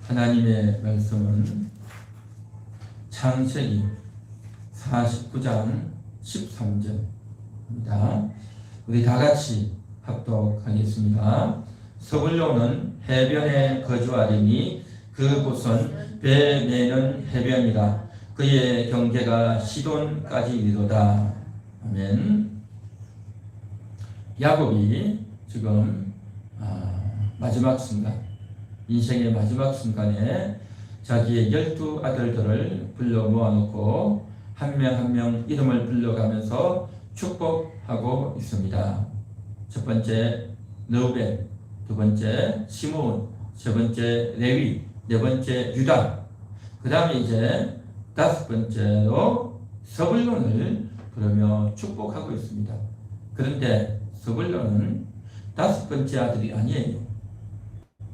하나님의 말씀은 창세기 49장 13절입니다. 우리 다 같이 합독하겠습니다. 서불론은 해변에 거주하리니 그곳은 배 매는 해변이라. 그의 경계가 시돈까지 이르도다. 아멘. 야곱이 지금 마지막 순간, 인생의 마지막 순간에 자기의 12 아들들을 불러 모아놓고 한 명 한 명 이름을 불러가면서 축복하고 있습니다. 첫 번째 르우벤, 두 번째 시므온, 세 번째 레위, 네 번째 유다, 그 다음에 이제 다섯 번째로 서불론을 부르며 축복하고 있습니다. 그런데 서불론은 다섯 번째 아들이 아니에요.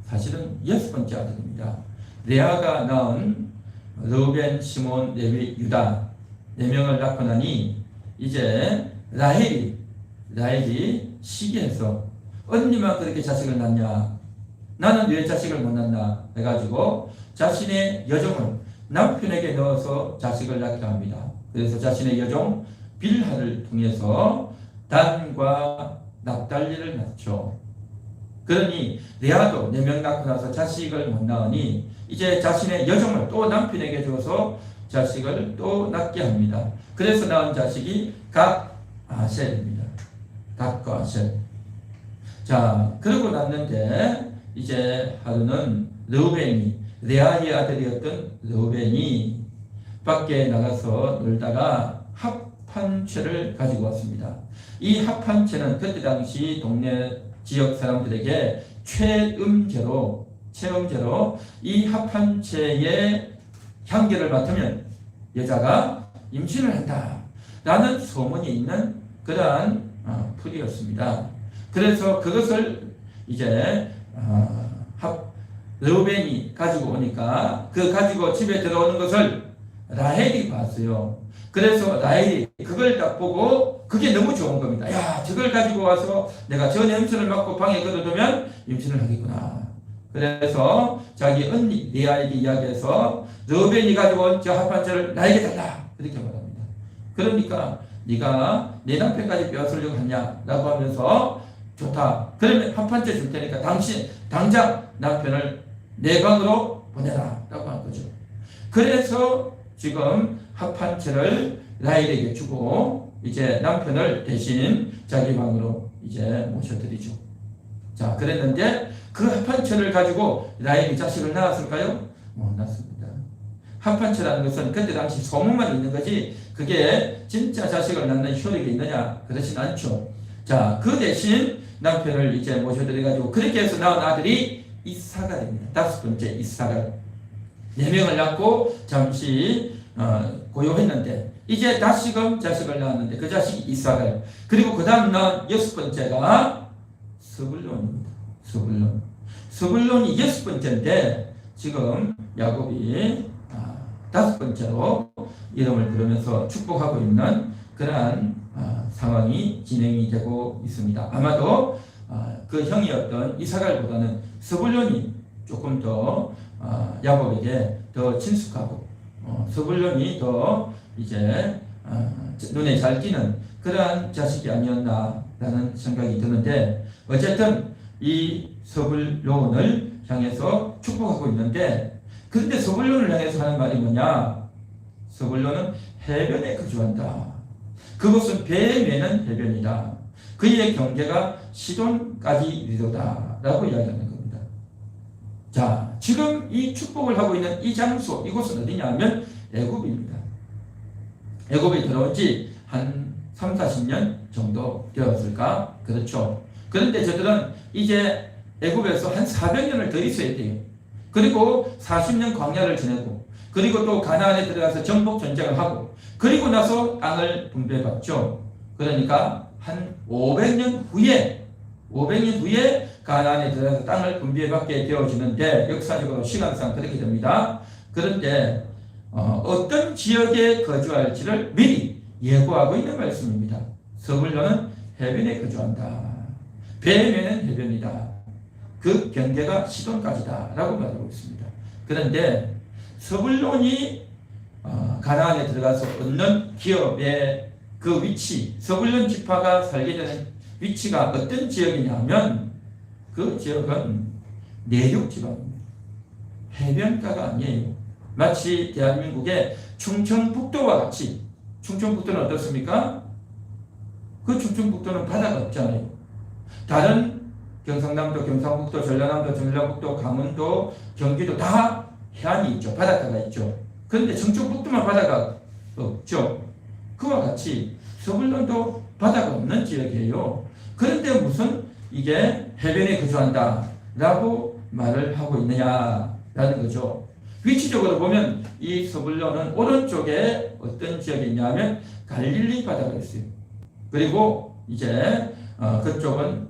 사실은 여섯 번째 아들입니다. 레아가 낳은 르우벤, 시몬, 레위, 유다 네 명을 낳고 나니 이제 라헬이 시기해서 언니만 그렇게 자식을 낳냐, 나는 왜 자식을 못 낳나 해가지고 자신의 여종을 남편에게 넣어서 자식을 낳게 합니다. 그래서 자신의 여종 빌하를 통해서 단과 납달리를 낳죠. 그러니 레아도 4명 낳고 나서 자식을 못 낳으니 이제 자신의 여종을 또 남편에게 줘서 자식을 또 낳게 합니다. 그래서 낳은 자식이 갓, 아셀입니다. 갓과 아셀. 자, 그러고 났는데 이제 하루는 르우벤이, 레아의 아들이었던 르우벤이 밖에 나가서 놀다가 합판채를 가지고 왔습니다. 이 합판채는 그때 당시 동네 지역 사람들에게 체음제로 이 합판채의 향기를 맡으면 여자가 임신을 한다 라는 소문이 있는 그러한 풀이었습니다. 그래서 그것을 이제 르우벤이 가지고 오니까 그 가지고 집에 들어오는 것을 라헬이 봤어요. 그래서 라헬이 그걸 딱 보고 그게 너무 좋은 겁니다. 야, 저걸 가지고 와서 내가 저 냄새를 맡고 방에 걸어두면 임신을 하겠구나. 그래서 자기 언니 레아에게 이야기해서 르우벤이 가지고 온 저 합판채를 나에게 달라 그렇게 말합니다. 그러니까 네가 내 남편까지 빼앗으려고 하냐 라고 하면서 좋다. 그러면 합판채 줄 테니까 당장 남편을 내 방으로 보내라 라고 한 거죠. 그래서 지금 합판채를 라헬에게 주고 이제 남편을 대신 자기 방으로 이제 모셔드리죠. 자, 그랬는데 그 합판채를 가지고 라헬이 자식을 낳았을까요? 못 낳았습니다. 합판채라는 것은 그때 당시 소문만 있는 거지 그게 진짜 자식을 낳는 효력이 있느냐? 그렇진 않죠. 자, 그 대신 남편을 이제 모셔드려가지고 그렇게 해서 낳은 아들이 이사갈입니다. 다섯 번째 이사갈. 4명을 낳고 잠시 고요했는데 이제 다시금 자식을 낳았는데 그 자식이 이사갈. 그리고 그 다음 낳은 여섯 번째가 스불론입니다. 스불론이 여섯 번째인데 지금 야곱이 다섯 번째로 이름을 부르면서 축복하고 있는 그러한 상황이 진행이 되고 있습니다. 아마도 그 형이었던 이사갈보다는 스불론이 조금 더 야곱에게 더 친숙하고 스불론이 더 이제 눈에 잘 띄는 그러한 자식이 아니었나라는 생각이 드는데 어쨌든 이 스불론을 향해서 축복하고 있는데 그런데 스불론을 향해서 하는 말이 뭐냐? 스불론은 해변에 거주한다. 그곳은 배 매는 해변이다. 그의 경계가 시돈까지 이르도다 라고 이야기하는 겁니다. 자, 지금 이 축복을 하고 있는 이 장소, 이곳은 어디냐 하면 애굽입니다. 애굽에 들어온 지 한 3, 40년 정도 되었을까? 그렇죠. 그런데 저들은 이제 애굽에서 한 400년을 더 있어야 돼요. 그리고 40년 광야를 지내고 그리고 또 가나안에 들어가서 정복 전쟁을 하고 그리고 나서 땅을 분배받죠. 그러니까 한 500년 후에 가나안에 들어가서 땅을 분배받게 되어지는데 역사적으로 시간상 그렇게 됩니다. 그런데 어떤 지역에 거주할지를 미리 예고하고 있는 말씀입니다. 스불론은 해변에 거주한다. 배 매는 해변이다. 그 경계가 시돈까지다 라고 말하고 있습니다. 그런데 서불론이 가나안에 들어가서 얻는 기업의 그 위치, 서불론 지파가 살게 되는 위치가 어떤 지역이냐면 그 지역은 내륙 지방입니다. 해변가가 아니에요. 마치 대한민국의 충청북도와 같이, 충청북도는 어떻습니까? 그 충청북도는 바다가 없잖아요. 다른 경상남도, 경상북도, 전라남도, 전라북도, 강원도, 경기도 다 해안이 있죠. 바닷가가 있죠. 그런데 충청북도만 바다가 없죠. 그와 같이 서불론도 바다가 없는 지역이에요. 그런데 무슨 이게 해변에 거주한다 라고 말을 하고 있느냐라는 거죠. 위치적으로 보면 이 서불론은 오른쪽에 어떤 지역이 있냐면 갈릴리 바다가 있어요. 그리고 이제 그쪽은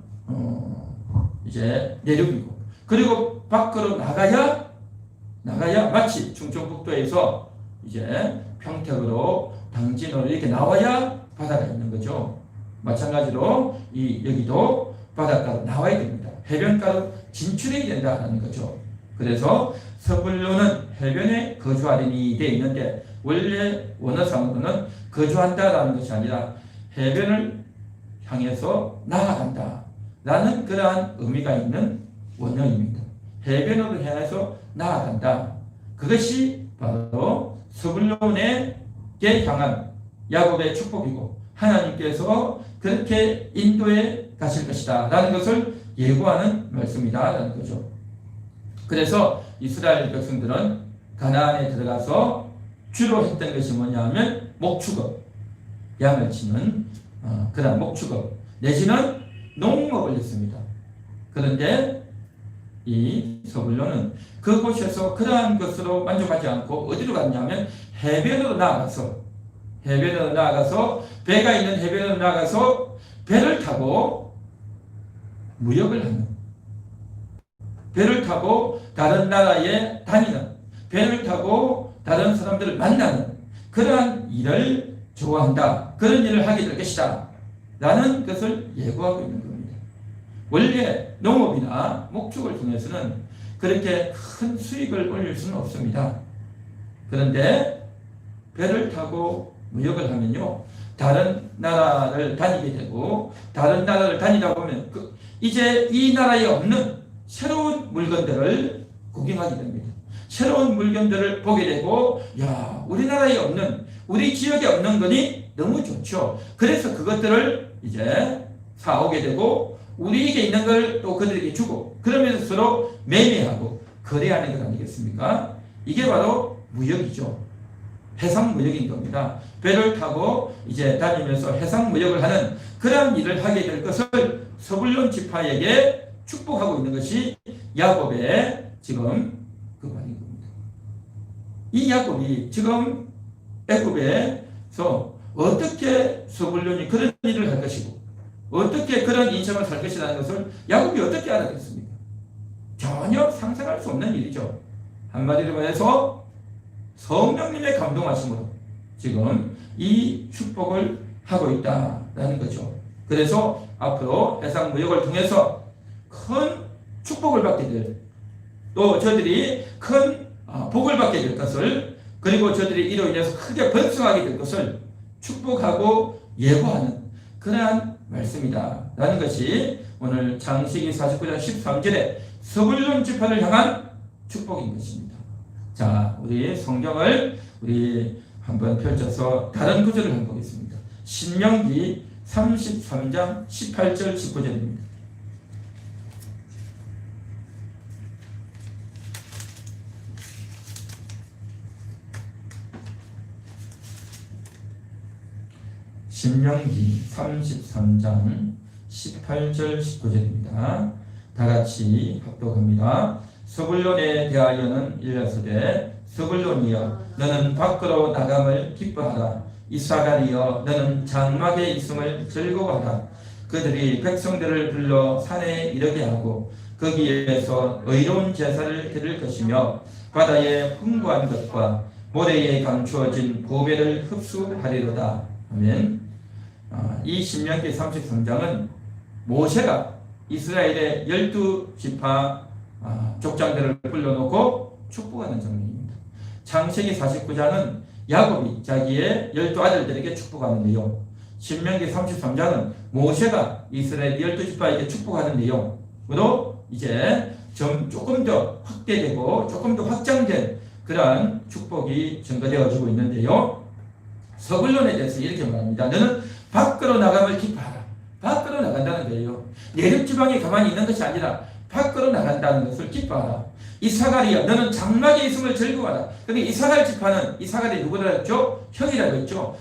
이제 내륙이고, 그리고 밖으로 나가야 마치 충청북도에서 이제 평택으로 당진으로 이렇게 나와야 바다가 있는 거죠. 마찬가지로 여기도 바닷가로 나와야 됩니다. 해변가로 진출해야 된다는 거죠. 그래서 서불론은 해변에 거주하리니 되어 있는데, 원래 원어상으로는 거주한다라는 것이 아니라 해변을 향해서 나아간다 라는 그러한 의미가 있는 원어입니다. 해변으로 향해서 나아간다. 그것이 바로 서불론에게 향한 야곱의 축복이고, 하나님께서 그렇게 인도에 가실 것이다 라는 것을 예고하는 말씀이다 라는 거죠. 그래서 이스라엘 백성들은 가나안에 들어가서 주로 했던 것이 뭐냐면 목축업, 양을 치는 그런 목축업 내지는 농업을 했습니다. 그런데 이 서불론은 그곳에서 그러한 것으로 만족하지 않고 어디로 갔냐면 해변으로 나아가서 배가 있는 해변으로 나가서 배를 타고 무역을 하는, 배를 타고 다른 나라에 다니는, 배를 타고 다른 사람들을 만나는 그러한 일을 좋아한다. 그런 일을 하게 될 것이다 라는 것을 예고하고 있는 겁니다. 원래 농업이나 목축을 통해서는 그렇게 큰 수익을 올릴 수는 없습니다. 그런데 배를 타고 무역을 하면요, 다른 나라를 다니게 되고, 다른 나라를 다니다 보면 이제 이 나라에 없는 새로운 물건들을 구경하게 됩니다. 새로운 물건들을 보게 되고, 야, 우리나라에 없는, 우리 지역에 없는 거니 너무 좋죠. 그래서 그것들을 이제 사오게 되고, 우리에게 있는 걸 또 그들에게 주고, 그러면서 서로 매매하고 거래하는 것 아니겠습니까? 이게 바로 무역이죠. 해상 무역인 겁니다. 배를 타고 이제 다니면서 해상 무역을 하는 그런 일을 하게 될 것을 서불론 지파에게 축복하고 있는 것이 야곱의 지금 그 말인 겁니다. 이 야곱이 지금 애굽에서 어떻게 서불론이 그런 일을 할 것이고 어떻게 그런 인생을 살 것이라는 것을 야곱이 어떻게 알았겠습니까? 전혀 상상할 수 없는 일이죠. 한마디로 말해서 성령님의 감동하심으로 지금 이 축복을 하고 있다라는 거죠. 그래서 앞으로 해상 무역을 통해서 큰 축복을 받게 될, 또 저들이 큰 복을 받게 될 것을, 그리고 저들이 이로 인해서 크게 번성하게 될 것을 축복하고 예고하는 그러한 말씀이다 라는 것이 오늘 창세기 49장 13절에 서불론 지파를 향한 축복인 것입니다. 자, 우리 성경을 우리 한번 펼쳐서 다른 구절을 한번 보겠습니다. 신명기 33장 18절 19절입니다. 신명기 33장 18절 19절입니다. 다같이 합독합니다. 서불론에 대하여는 일러서되 서불론이여 너는 밖으로 나감을 기뻐하라. 이사갈이여 너는 장막에 있음을 즐거워하라. 그들이 백성들을 불러 산에 이르게 하고 거기에서 의로운 제사를 드릴 것이며 바다의 풍부한 것과 모래에 감추어진 보배를 흡수하리로다. 아멘. 이 신명기 33장은 모세가 이스라엘의 12지파 족장들을 불러놓고 축복하는 장면입니다. 창세기 49장은 야곱이 자기의 12아들들에게 축복하는 내용, 신명기 33장은 모세가 이스라엘 12지파에게 축복하는 내용으로 이제 조금 더 확대되고 조금 더 확장된 그러한 축복이 증거되어지고 있는데요. 서불론에 대해서 이렇게 말합니다. 너는 밖으로 나감을 기뻐하라. 밖으로 나간다는 거예요. 내륙지방에 가만히 있는 것이 아니라 밖으로 나간다는 것을 기뻐하라. 이사갈이여 너는 장막에 있음을 즐거워하라. 근데 이사갈 지파는 이사갈이 누구라 했죠? 형이라고 했죠.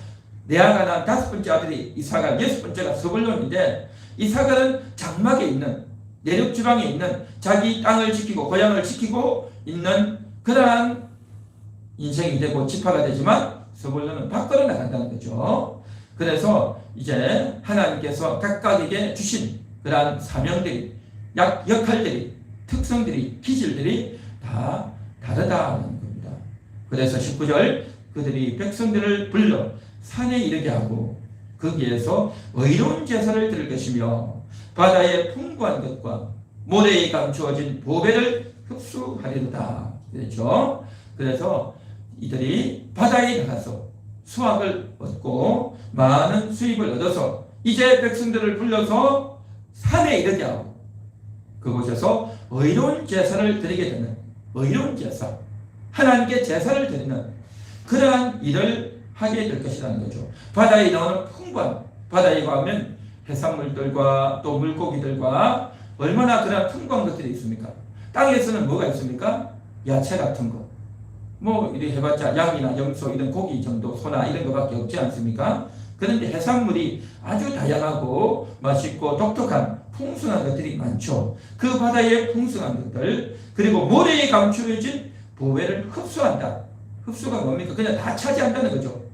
레아가 난 5번째 아들이 이사갈, 6번째가 서불론인데 이사갈은 장막에 있는 내륙지방에 있는 자기 땅을 지키고 고향을 지키고 있는 그러한 인생이 되고 지파가 되지만 서불론은 밖으로 나간다는 거죠. 그래서 이제 하나님께서 각각에게 주신 그러한 사명들이 역할들이 특성들이 기질들이 다 다르다는 겁니다. 그래서 19절 그들이 백성들을 불러 산에 이르게 하고 거기에서 의로운 제사를 드릴 것이며 바다의 풍부한 것과 모래에 감추어진 보배를 흡수하리로다. 그렇죠? 그래서 이들이 바다에 나가서 수확을 얻고 많은 수입을 얻어서 이제 백성들을 불러서 산에 이르게 하고 그곳에서 의로운 제사를 드리게 되는 의로운 제사, 하나님께 제사를 드리는 그러한 일을 하게 될 것이라는 거죠. 바다에 나오는 풍부한, 바다에 가면 해산물들과 또 물고기들과 얼마나 그러한 풍부한 것들이 있습니까? 땅에서는 뭐가 있습니까? 야채 같은 거. 뭐 이렇게 해봤자 양이나 염소 이런 고기 정도, 소나 이런 것밖에 없지 않습니까? 그런데 해산물이 아주 다양하고 맛있고 독특한 풍성한 것들이 많죠. 그 바다의 풍성한 것들, 그리고 모래에 감추어진 보배를 흡수한다. 흡수가 뭡니까? 그냥 다 차지한다는 거죠.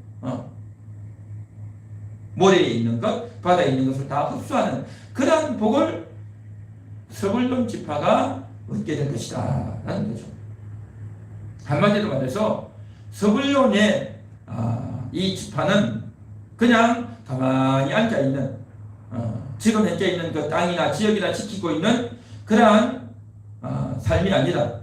모래에 있는 것, 바다에 있는 것을 다 흡수하는 그런 복을 서불론 지파가 얻게 될 것이다 라는 거죠. 한마디로 말해서 서불론의 이 지파는 그냥 가만히 앉아있는 지금 현재 있는 그 땅이나 지역이나 지키고 있는 그러한 삶이 아니라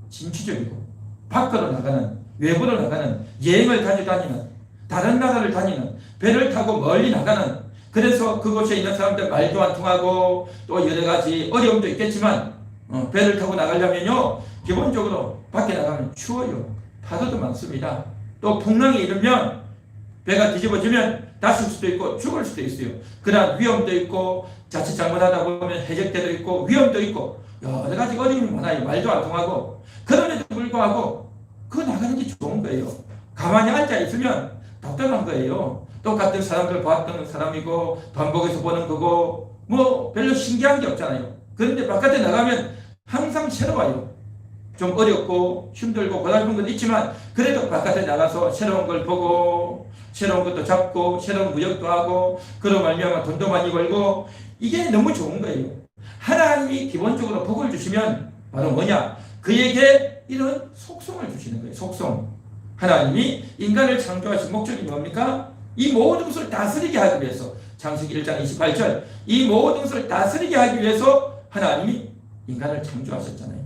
진취적이고 밖으로 나가는, 외부로 나가는, 여행을 가지고 다니는, 다른 나라를 다니는, 배를 타고 멀리 나가는, 그래서 그곳에 있는 사람들 말도 안 통하고 또 여러 가지 어려움도 있겠지만 배를 타고 나가려면요 기본적으로 밖에 나가면 추워요. 파도도 많습니다. 또 풍랑이 일으면 배가 뒤집어지면 다칠 수도 있고 죽을 수도 있어요. 그러한 위험도 있고 자칫 잘못하다 보면 해적 때도 있고 위험도 있고 여러 가지 어려움이 많아요. 말도 안 통하고. 그럼에도 불구하고 그 나가는 게 좋은 거예요. 가만히 앉아 있으면 답답한 거예요. 똑같은 사람들 봤던 사람이고 반복해서 보는 거고 뭐 별로 신기한 게 없잖아요. 그런데 바깥에 나가면 항상 새로워요. 좀 어렵고 힘들고 고달픈 것도 있지만 그래도 바깥에 나가서 새로운 걸 보고 새로운 것도 잡고 새로운 무역도 하고 그로 말미암아 돈도 많이 벌고 이게 너무 좋은 거예요. 하나님이 기본적으로 복을 주시면 바로 뭐냐? 그에게 이런 속성을 주시는 거예요. 속성. 하나님이 인간을 창조하신 목적이 뭡니까? 이 모든 것을 다스리게 하기 위해서 창세기 1장 28절 이 모든 것을 다스리게 하기 위해서 하나님이 인간을 창조하셨잖아요.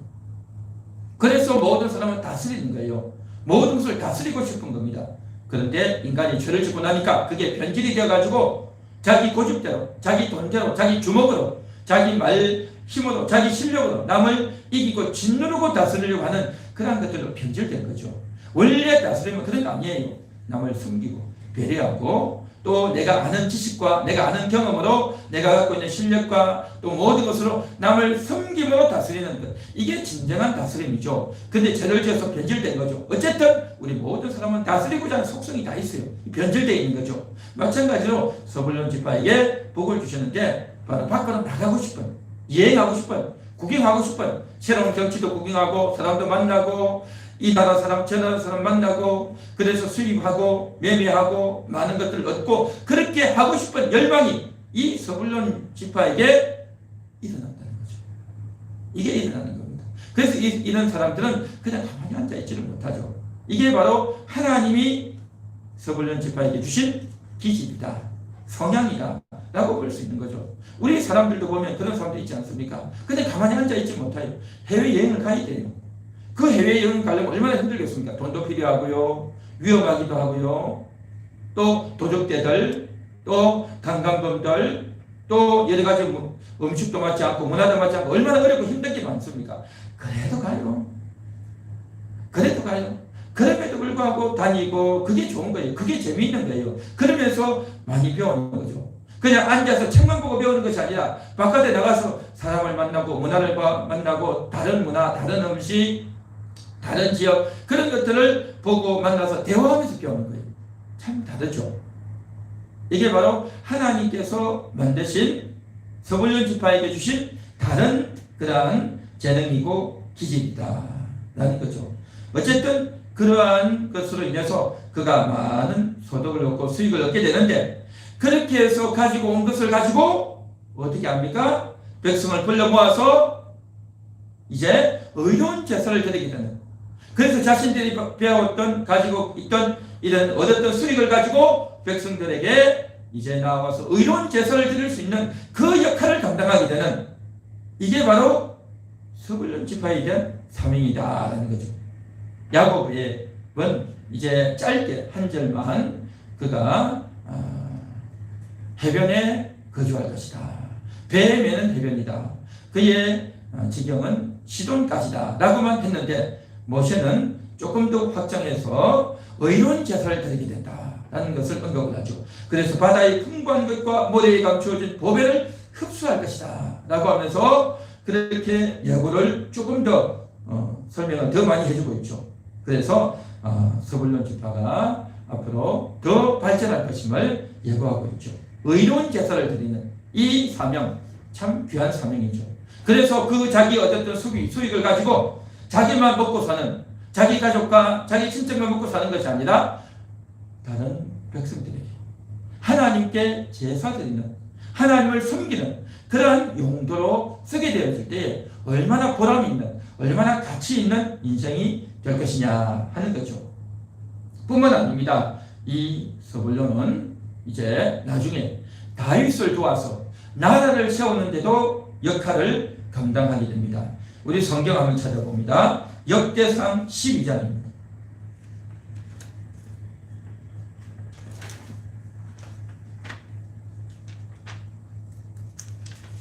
그래서 모든 사람을 다스리는 거예요. 모든 것을 다스리고 싶은 겁니다. 그런데 인간이 죄를 짓고 나니까 그게 변질이 되어가지고 자기 고집대로, 자기 돈대로, 자기 주먹으로, 자기 말 힘으로, 자기 실력으로 남을 이기고 짓누르고 다스리려고 하는 그런 것들로 변질된 거죠. 원래 다스리면 그런 거 아니에요. 남을 숨기고 배려하고 또 내가 아는 지식과 내가 아는 경험으로 내가 갖고 있는 실력과 또 모든 것으로 남을 섬김으로 다스리는 것. 이게 진정한 다스림이죠. 근데 죄를 지어서 변질된 거죠. 어쨌든 우리 모든 사람은 다스리고자 하는 속성이 다 있어요. 변질되어 있는 거죠. 마찬가지로 서불론 지파에게 복을 주셨는데 바로 밖으로 나가고 싶어요. 여행하고 싶어요. 구경하고 싶어요. 새로운 경치도 구경하고 사람도 만나고 이 나라 사람 저 나라 사람 만나고 그래서 수입하고 매매하고 많은 것들을 얻고 그렇게 하고 싶은 열망이 이 서불론 지파에게 일어난다는 거죠. 이게 일어나는 겁니다. 그래서 이런 사람들은 그냥 가만히 앉아있지를 못하죠. 이게 바로 하나님이 서불론 지파에게 주신 기질이다, 성향이다 라고 볼 수 있는 거죠. 우리 사람들도 보면 그런 사람도 있지 않습니까? 근데 가만히 앉아있지 못해요. 해외여행을 가야 돼요. 그 해외여행 가려면 얼마나 힘들겠습니까? 돈도 필요하고요. 위험하기도 하고요. 또 도적대들, 또 강간범들, 또 여러 가지 음식도 맞지 않고 문화도 맞지 않고 얼마나 어렵고 힘든 게 많습니까? 그래도 가요. 그래도 가요. 그럼에도 불구하고 다니고 그게 좋은 거예요. 그게 재미있는 거예요. 그러면서 많이 배우는 거죠. 그냥 앉아서 책만 보고 배우는 것이 아니라 바깥에 나가서 사람을 만나고 문화를 만나고 다른 문화, 다른 음식, 다른 지역 그런 것들을 보고 만나서 대화하면서 배우는 거예요. 참 다르죠. 이게 바로 하나님께서 만드신 서불론 지파에게 주신 다른 그러한 재능이고 기질이다 라는 거죠. 어쨌든 그러한 것으로 인해서 그가 많은 소득을 얻고 수익을 얻게 되는데, 그렇게 해서 가지고 온 것을 가지고 어떻게 합니까? 백성을 불러 모아서 이제 의로운 제사를 드리게 되는, 그래서 자신들이 배웠던 가지고 있던 이런 얻었던 수익을 가지고 백성들에게 이제 나와서 의로운 제사를 드릴 수 있는 그 역할을 감당하게 되는, 이게 바로 서불론 지파에 대한 사명이다라는 거죠. 야곱은 이제 짧게 한 절만 그가 해변에 거주할 것이다. 배에 매는 해변이다. 그의 지경은 시돈까지다 라고만 했는데, 모세는 조금 더 확장해서 의로운 제사를 드리게 된다라는 것을 언급을 하죠. 그래서 바다의 풍부한 것과 모래에 감추어진 보배를 흡수할 것이다 라고 하면서 그렇게 예고를 조금 더 설명을 더 많이 해주고 있죠. 그래서 서불론 지파가 앞으로 더 발전할 것임을 예고하고 있죠. 의로운 제사를 드리는 이 사명, 참 귀한 사명이죠. 그래서 그 자기 얻었던 수익을 가지고 자기만 먹고 사는, 자기 가족과 자기 친척만 먹고 사는 것이 아니라 다른 백성들에게 하나님께 제사 드리는, 하나님을 섬기는 그러한 용도로 쓰게 되었을 때 얼마나 보람 있는, 얼마나 가치 있는 인생이 될 것이냐 하는 거죠. 뿐만 아닙니다. 이 서불론은 이제 나중에 다윗을 도와서 나라를 세우는데도 역할을 감당하게 됩니다. 우리 성경 한번 찾아봅니다. 역대상 12장입니다.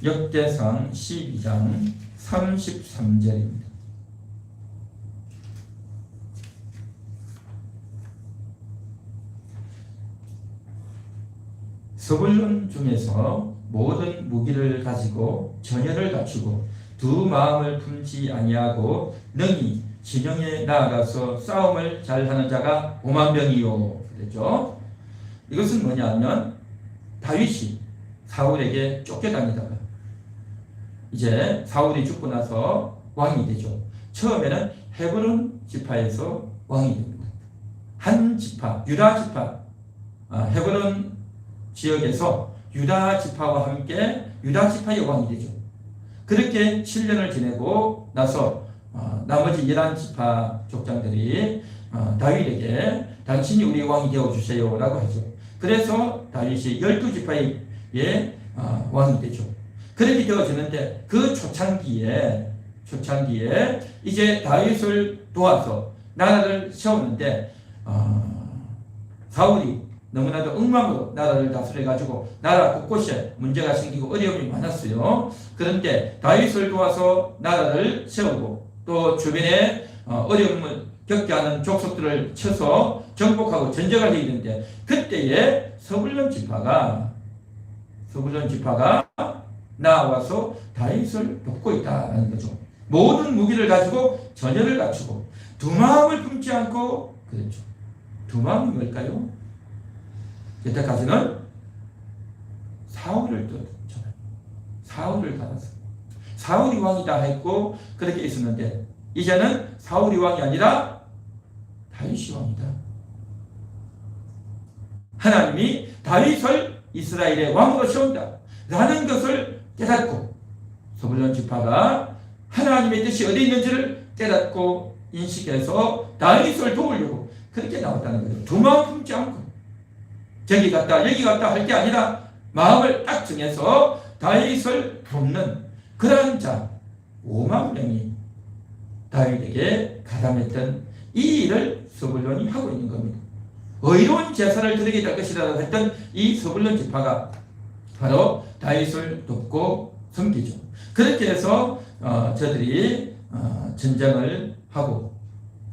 역대상 12장 33절입니다. 서불론 중에서 모든 무기를 가지고 전열을 갖추고 두 마음을 품지 아니하고 능히 진영에 나아가서 싸움을 잘하는 자가 5만 명이요. 그랬죠. 이것은 뭐냐면 다윗이 사울에게 쫓겨다니다가 이제 사울이 죽고 나서 왕이 되죠. 처음에는 헤브론 지파에서 왕이 됩니다. 한 지파, 유다 지파, 헤브론 지역에서 유다 지파와 함께 유다 지파의 왕이 되죠. 그렇게 7년을 지내고 나서 나머지 11지파 족장들이 다윗에게 당신이 우리 왕이 되어주세요 라고 하죠. 그래서 다윗이 12지파의 왕이 되죠. 그렇게 되어지는데 그 초창기에 이제 다윗을 도와서 나라를 세우는데 사울이 너무나도 엉망으로 나라를 다스려가지고 나라 곳곳에 문제가 생기고 어려움이 많았어요. 그런데 다윗을 도와서 나라를 세우고 또 주변에 어려움을 겪게 하는 족속들을 쳐서 정복하고 전쟁을 이루는데, 그때에 서불론 지파가 나와서 다윗을 돕고 있다는 거죠. 모든 무기를 가지고 전열을 갖추고 두 마음을 품지 않고 그랬죠. 두 마음이 뭘까요? 여태까지는 사울을 쫓잖아요. 사울을 따라서 사울이 왕이다 했고 그렇게 있었는데, 이제는 사울이 왕이 아니라 다윗이 왕이다. 하나님이 다윗을 이스라엘의 왕으로 세운다 라는 것을 깨닫고 서불론 지파가 하나님의 뜻이 어디 있는지를 깨닫고 인식해서 다윗을 도우려고 그렇게 나왔다는 거죠. 두 마음 품지 않고 저기 갔다 여기 갔다 할 게 아니라 마음을 딱 정해서 다윗을 돕는 그러한 자 5만 명이 다윗에게 가담했던 이 일을 스불론이 하고 있는 겁니다. 의로운 제사를 드리게 될 것이라고 했던 이 스불론 지파가 바로 다윗을 돕고 섬기죠. 그렇게 해서 저들이 전쟁을 하고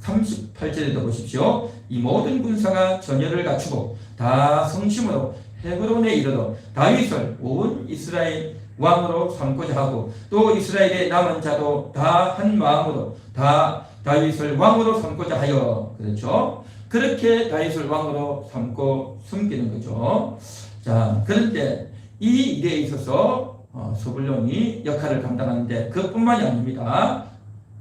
38절에도 보십시오. 이 모든 군사가 전열을 갖추고 다 성심으로 헤브론에 이르러 다윗을 온 이스라엘 왕으로 삼고자 하고 또 이스라엘의 남은 자도 다 한 마음으로 다 다윗을 왕으로 삼고자 하여, 그렇죠? 그렇게 다윗을 왕으로 삼고 섬기는 거죠. 자, 그런데 이 일에 있어서 스불론이 역할을 감당하는데 그뿐만이 아닙니다.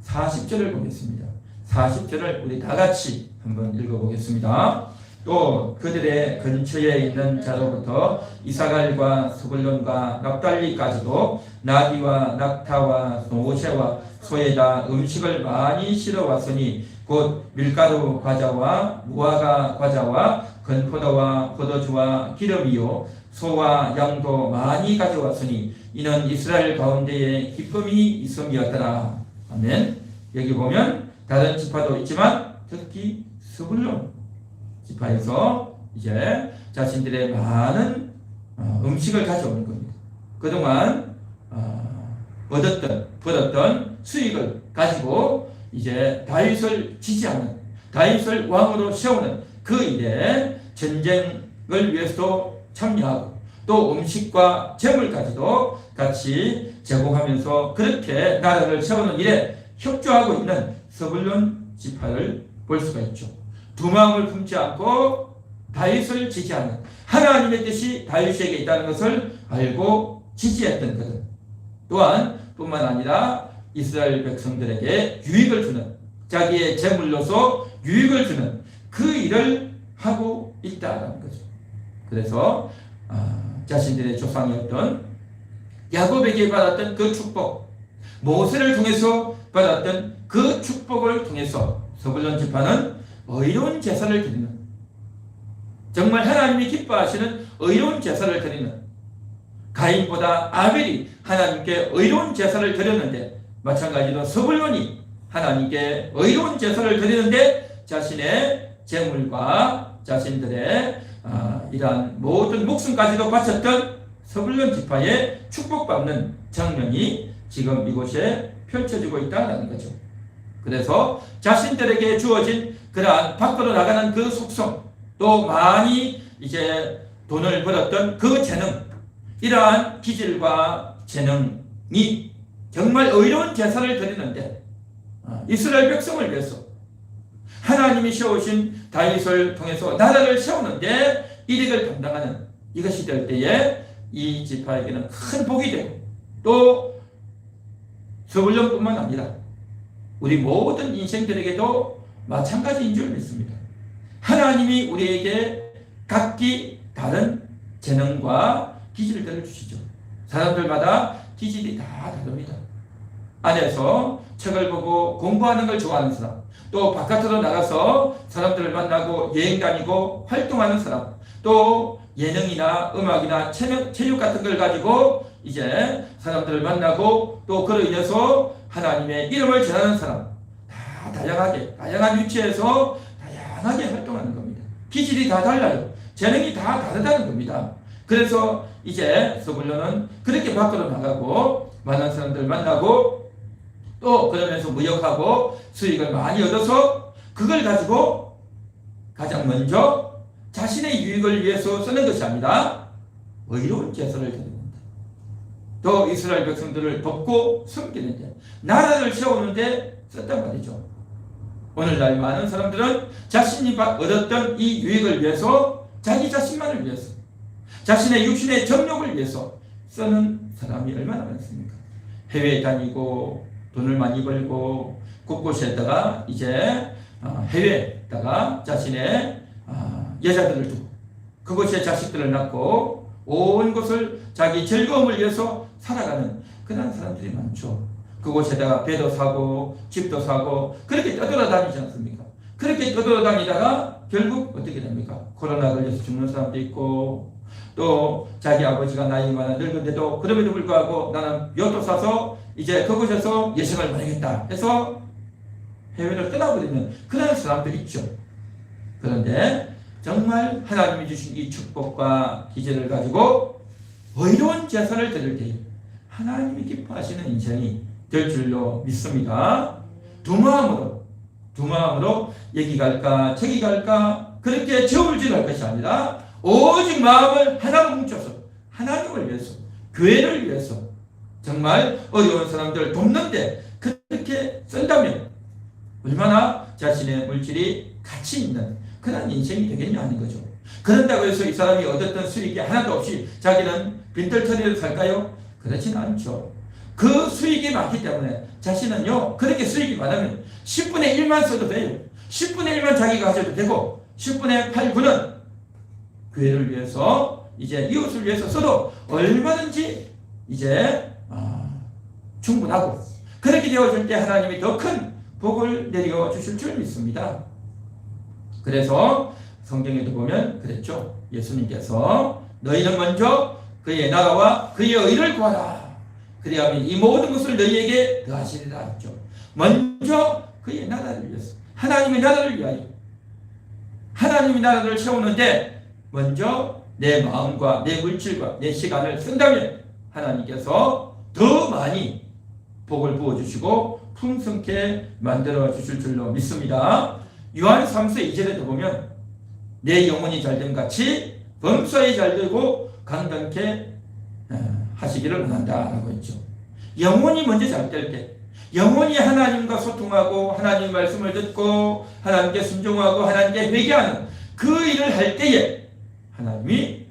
40절을 보겠습니다. 40절을 우리 다 같이 한번 읽어보겠습니다. 또 그들의 근처에 있는 자로부터 이사갈과 스불론과 납달리까지도 나디와 낙타와 모세와 소에다 음식을 많이 실어왔으니 곧 밀가루 과자와 무화과 과자와 건포도와 포도주와 기름이요 소와 양도 많이 가져왔으니 이는 이스라엘 가운데에 기쁨이 있음이었더라. 아멘. 여기 보면 다른 지파도 있지만 특히 스불론 지파에서 이제 자신들의 많은 음식을 가져오는 겁니다. 그동안 벌었던 수익을 가지고 이제 다윗을 지지하는, 다윗을 왕으로 세우는 그 일에 전쟁을 위해서도 참여하고 또 음식과 재물까지도 같이 제공하면서 그렇게 나라를 세우는 일에 협조하고 있는 스불론 지파를 볼 수가 있죠. 두 마음을 품지 않고 다윗을 지지하는, 하나님의 뜻이 다윗에게 있다는 것을 알고 지지했던 그들, 또한 뿐만 아니라 이스라엘 백성들에게 유익을 주는, 자기의 재물로서 유익을 주는 그 일을 하고 있다는 거죠. 그래서 자신들의 조상이었던 야곱에게 받았던 그 축복, 모세를 통해서 받았던 그 축복을 통해서 스불론 지파는 의로운 제사를 드리는, 정말 하나님이 기뻐하시는 의로운 제사를 드리는, 가인보다 아벨이 하나님께 의로운 제사를 드렸는데 마찬가지로 스불론이 하나님께 의로운 제사를 드리는데 자신의 재물과 자신들의 이러한 모든 목숨까지도 바쳤던 스불론 지파의 축복받는 장면이 지금 이곳에 펼쳐지고 있다는 거죠. 그래서 자신들에게 주어진 그러한 밖으로 나가는 그 속성, 또 많이 이제 돈을 벌었던 그 재능, 이러한 기질과 재능이 정말 의로운 제사를 드리는데 이스라엘 백성을 위해서 하나님이 세우신 다윗을 통해서 나라를 세우는데 일익을 감당하는 이것이 될 때에 이 지파에게는 큰 복이 되고 또 스불론뿐만 아니라 우리 모든 인생들에게도 마찬가지인 줄 믿습니다. 하나님이 우리에게 각기 다른 재능과 기질들을 주시죠. 사람들마다 기질이 다 다릅니다. 안에서 책을 보고 공부하는 걸 좋아하는 사람, 또 바깥으로 나가서 사람들을 만나고 여행 다니고 활동하는 사람, 또 예능이나 음악이나 체육 같은 걸 가지고 이제 사람들을 만나고 또 그로 인해서 하나님의 이름을 전하는 사람, 다 다양한 위치에서 다양하게 활동하는 겁니다. 기질이 다 달라요. 재능이 다 다르다는 겁니다. 그래서 이제 스불론은 그렇게 밖으로 나가고 많은 사람들을 만나고 또 그러면서 무역하고 수익을 많이 얻어서 그걸 가지고 가장 먼저 자신의 유익을 위해서 쓰는 것이 아니라 의로운 제사를 드립니다. 또 이스라엘 백성들을 돕고 섬기는데, 나라를 세우는데 썼단 말이죠. 오늘날 많은 사람들은 자신이 얻었던 이 유익을 위해서, 자기 자신만을 위해서, 자신의 육신의 정욕을 위해서 쓰는 사람이 얼마나 많습니까? 해외에 다니고 돈을 많이 벌고 곳곳에다가 이제 해외에다가 자신의 여자들을 두고 그곳에 자식들을 낳고 온 곳을 자기 즐거움을 위해서 살아가는 그런 사람들이 많죠. 그곳에다가 배도 사고 집도 사고 그렇게 떠돌아다니지 않습니까? 그렇게 떠돌아다니다가 결국 어떻게 됩니까? 코로나 걸려서 죽는 사람도 있고, 또 자기 아버지가 나이 많아 늙은데도 그럼에도 불구하고 나는 요트 사서 이제 그곳에서 예식을 보내겠다 해서 해외를 떠나버리는 그런 사람들이 있죠. 그런데 정말 하나님이 주신 이 축복과 기제를 가지고 의로운 제사를 드릴 때 하나님이 기뻐하시는 인생이 될 줄로 믿습니다. 두 마음으로 여기 갈까 저기 갈까 그렇게 저울질할 것이 아니라 오직 마음을 하나로 뭉쳐서 하나님을 위해서, 교회를 위해서 정말 어려운 사람들을 돕는데 그렇게 쓴다면 얼마나 자신의 물질이 가치 있는 그런 인생이 되겠냐 하는 거죠. 그런다고 해서 이 사람이 얻었던 수익이 하나도 없이 자기는 빈털터리를 살까요? 그렇지는 않죠. 그 수익이 많기 때문에 자신은요, 그렇게 수익이 많으면 10분의 1만 써도 돼요. 10분의 1만 자기가 가져도 되고 10분의 8, 9는 교회를 위해서, 이제 이웃을 위해서 써도 얼마든지 이제 충분하고, 그렇게 되어질 때 하나님이 더 큰 복을 내려 주실 줄 믿습니다. 그래서 성경에도 보면 그랬죠. 예수님께서 너희는 먼저 그의 나라와 그의 의를 구하라. 그리하면 이 모든 것을 너희에게 더하시리라 했죠. 먼저 그의 나라를 위해서, 하나님의 나라를 위하여, 하나님의 나라를 세우는데 먼저 내 마음과 내 물질과 내 시간을 쓴다면 하나님께서 더 많이 복을 부어주시고 풍성케 만들어 주실 줄로 믿습니다. 요한 3서 2절에도 보면 내 영혼이 잘됨 같이 범사에 잘되고 강건케 하시기를 원한다라고 했죠. 영혼이 먼저 잘될 때, 영혼이 하나님과 소통하고 하나님의 말씀을 듣고 하나님께 순종하고 하나님께 회개하는 그 일을 할 때에 하나님이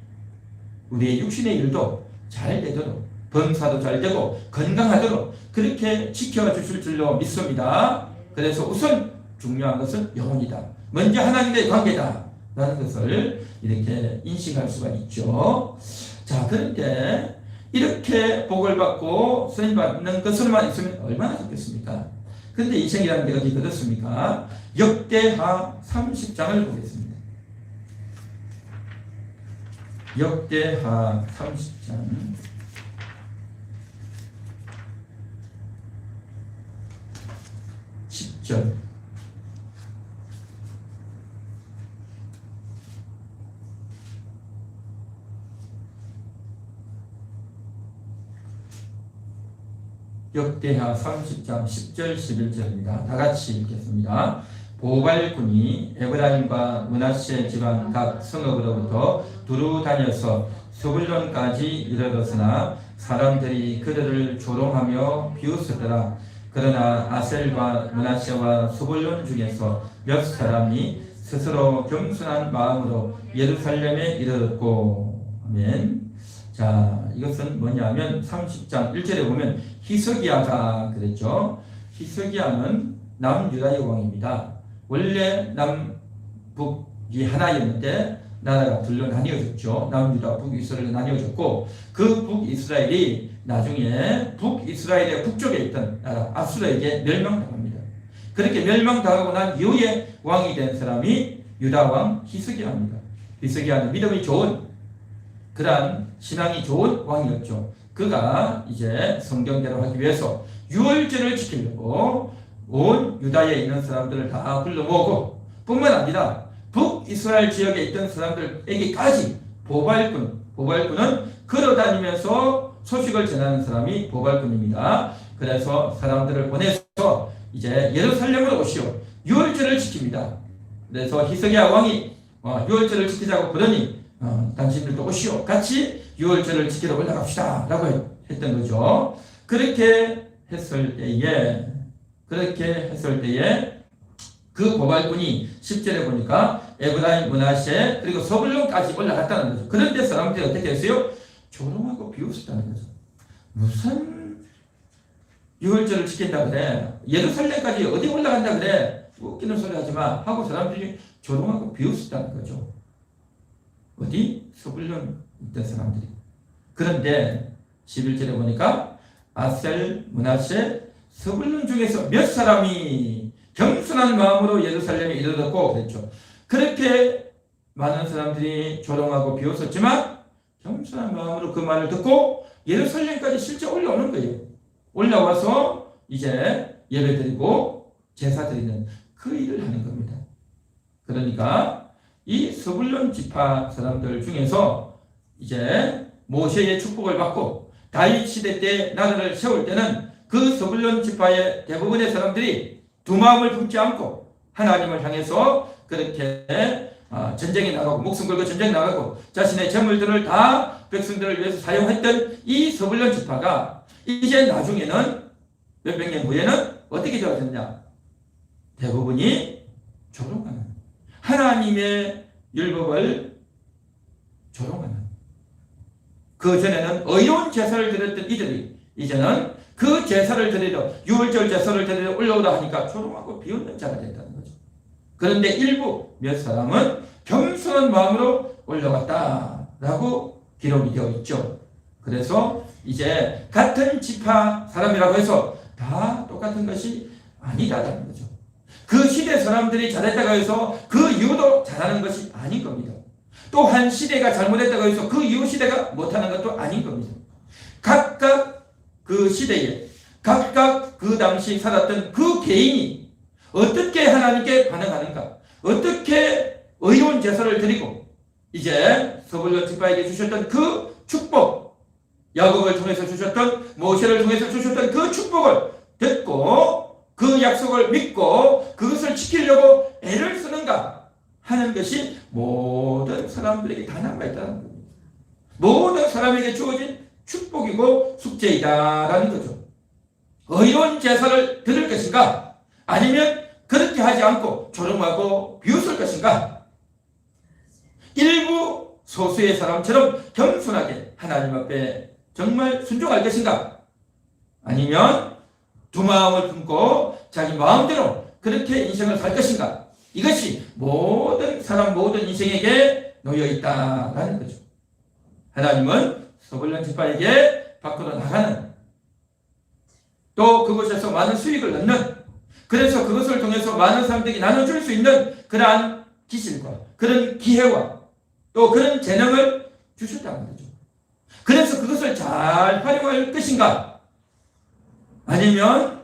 우리의 육신의 일도 잘 되도록, 범사도 잘 되고 건강하도록 그렇게 지켜주실 줄로 믿습니다. 그래서 우선 중요한 것은 영혼이다. 먼저 하나님의 관계다 라는 것을 이렇게 인식할 수가 있죠. 자, 그런데 이렇게 복을 받고 쓰임받는 것으로만 있으면 얼마나 좋겠습니까? 그런데 인생이라는 게 어디 그렇습니까? 역대하 30장을 보겠습니다. 역대하 30장 10절. 역대하 30장 10절 11절입니다. 다 같이 읽겠습니다. 보발군이 에브라임과 므낫세 지방 각 성읍으로부터 두루 다녀서 스불론까지 이르렀으나 사람들이 그들을 조롱하며 비웃으더라. 그러나 아셀과 므낫세와 스불론 중에서 몇 사람이 스스로 겸손한 마음으로 예루살렘에 이르렀고. 아멘. 자, 이것은 뭐냐면 30장 1절에 보면 히스기야가 그랬죠. 히스기야는 남유다의 왕입니다. 원래 남북이 하나였는데 나라가 둘로 나뉘어졌죠. 남유다, 북이스라엘로 나뉘어졌고, 그 북이스라엘이 나중에 북이스라엘의 북쪽에 있던 나라 아수르에게 멸망당합니다. 그렇게 멸망당하고 난 이후에 왕이 된 사람이 유다왕 히스기야입니다. 히스기야는 믿음이 좋은, 그러한 신앙이 좋은 왕이었죠. 그가 이제 성경대로 하기 위해서 유월절을 지키려고 온 유다에 있는 사람들을 다 불러 모으고, 뿐만 아니라 북이스라엘 지역에 있던 사람들에게까지 보발군은 걸어다니면서 소식을 전하는 사람이 보발군입니다. 그래서 사람들을 보내서 이제 예루살렘으로 오시오, 유월절을 지킵니다. 그래서 히스기야 왕이 유월절을 지키자고 그러니 당신들도 오시오, 같이 유월절을 지키러 올라갑시다 라고 했던 거죠. 그렇게 했을 때에 그 보발군이 10절에 보니까 에브라임, 므낫세 그리고 스불론까지 올라갔다는 거죠. 그런데 사람들이 어떻게 했어요? 조롱하고 비웃었다는 거죠. 무슨 유월절을 지킨다 그래? 예루살렘까지 어디 올라간다 그래? 웃기는 소리 하지 마 하고 사람들이 조롱하고 비웃었다는 거죠. 어디? 스불론 있던 사람들이. 그런데 11절에 보니까 아셀, 므낫세, 스불론 중에서 몇 사람이 겸손한 마음으로 예루살렘에 이르렀고 그랬죠. 그렇게 많은 사람들이 조롱하고 비웃었지만 겸손한 마음으로 그 말을 듣고 예루살렘까지 실제 올라오는 거예요. 올라와서 이제 예배드리고 제사 드리는 그 일을 하는 겁니다. 그러니까 이 스불론 지파 사람들 중에서 이제 모세의 축복을 받고 다윗 시대 때 나라를 세울 때는 그 스불론 지파의 대부분의 사람들이 두 마음을 품지 않고 하나님을 향해서 그렇게 전쟁에 나가고 목숨 걸고 전쟁에 나가고 자신의 재물들을 다 백성들을 위해서 사용했던 이 스불론 지파가 이제 나중에는 몇백 년 후에는 어떻게 되어졌냐? 대부분이 조롱하는, 하나님의 율법을 조롱하는, 그 전에는 의로운 제사를 드렸던 이들이 이제는 그 제사를 드리려, 유월절 제사를 드리려 올라오다 하니까 조롱하고 비웃는 자가 됐다는 거죠. 그런데 일부 몇 사람은 겸손한 마음으로 올라갔다라고 기록이 되어 있죠. 그래서 이제 같은 지파 사람이라고 해서 다 똑같은 것이 아니다라는 거죠. 그 시대 사람들이 잘했다고 해서 그 이유도 잘하는 것이 아닌 겁니다. 또 한 시대가 잘못했다고 해서 그 이후 시대가 못하는 것도 아닌 겁니다. 각각 그 시대에 각각 그 당시 살았던 그 개인이 어떻게 하나님께 반응하는가, 어떻게 의로운 제사를 드리고 이제 스불론 지파에게 주셨던 그 축복, 야곱을 통해서 주셨던, 모세를 통해서 주셨던 그 축복을 듣고 그 약속을 믿고 그것을 지키려고 애를 쓰는가 하는 것이 모든 사람들에게 다 남아있다는 겁니다. 모든 사람에게 주어진 축복이고 숙제이다라는 거죠. 의로운 제사를 드릴 것인가, 아니면 그렇게 하지 않고 조롱하고 비웃을 것인가, 일부 소수의 사람처럼 겸손하게 하나님 앞에 정말 순종할 것인가, 아니면 두 마음을 품고 자기 마음대로 그렇게 인생을 살 것인가, 이것이 모든 사람 모든 인생에게 놓여있다라는 거죠. 하나님은 스불론 지파에게 밖으로 나가는, 또 그곳에서 많은 수익을 얻는, 그래서 그것을 통해서 많은 사람들에게 나눠줄 수 있는 그러한 기질과 그런 기회와 또 그런 재능을 주셨다는 거죠. 그래서 그것을 잘 활용할 것인가, 아니면